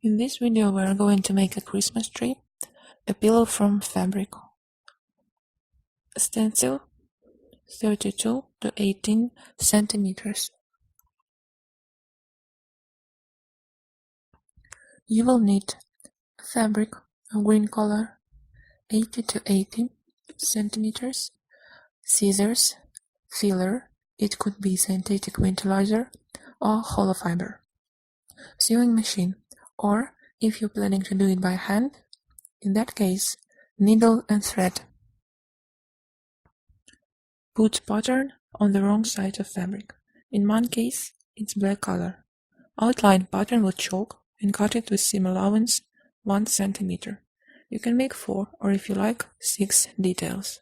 In this video we are going to make a Christmas tree, a pillow from fabric. Stencil 32 to 18 centimeters. You will need fabric of green color 80 to 80 centimeters, scissors, filler, it could be synthetic wind laser or hollow fiber, sewing machine, or if you're planning to do it by hand, in that case, needle and thread. Put pattern on the wrong side of fabric. In one case, it's black color. Outline pattern with chalk and cut it with seam allowance 1 centimeter. You can make 4 or if you like 6 details.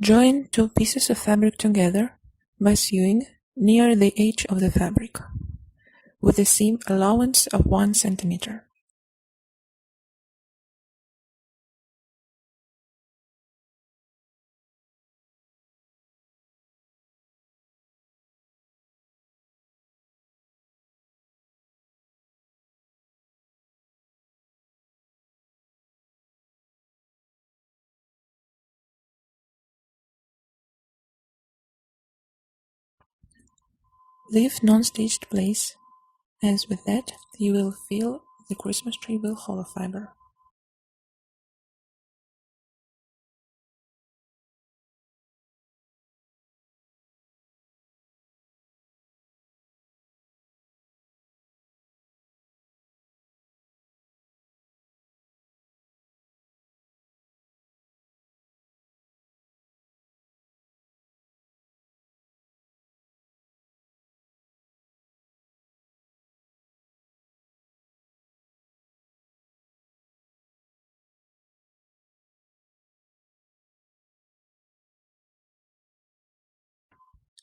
Join 2 pieces of fabric together by sewing near the edge of the fabric with a seam allowance of 1 centimeter. Leave non-stitched place, as with that you will fill the Christmas tree with hollow fiber.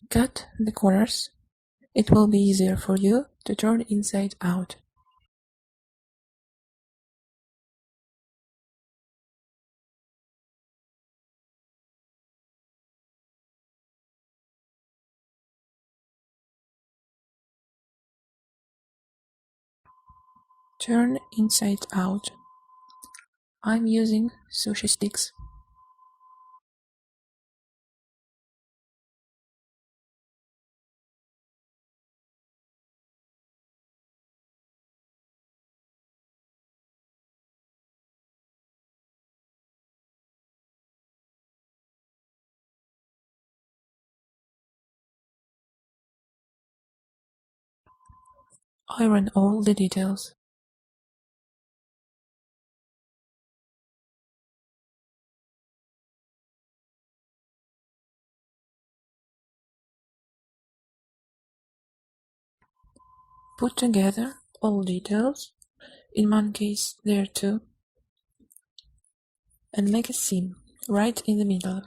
Cut the corners. It will be easier for you to turn inside out. Turn inside out. I'm using sushi sticks. Iron all the details. Put together all details, in one case there too, and make a seam right in the middle.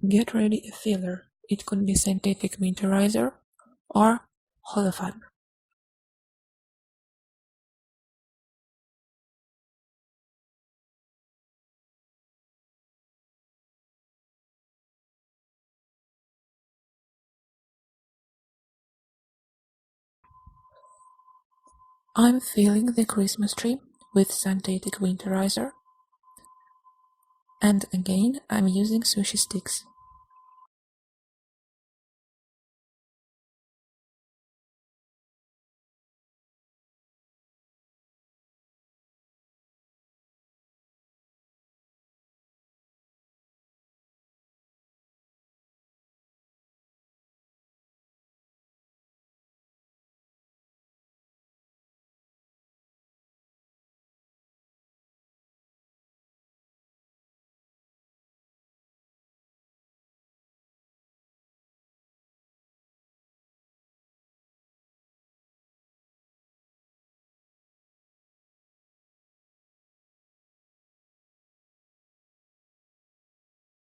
Get ready a filler. It could be synthetic winterizer or hollow fiber. I'm filling the Christmas tree with synthetic winterizer, and again I'm using sushi sticks.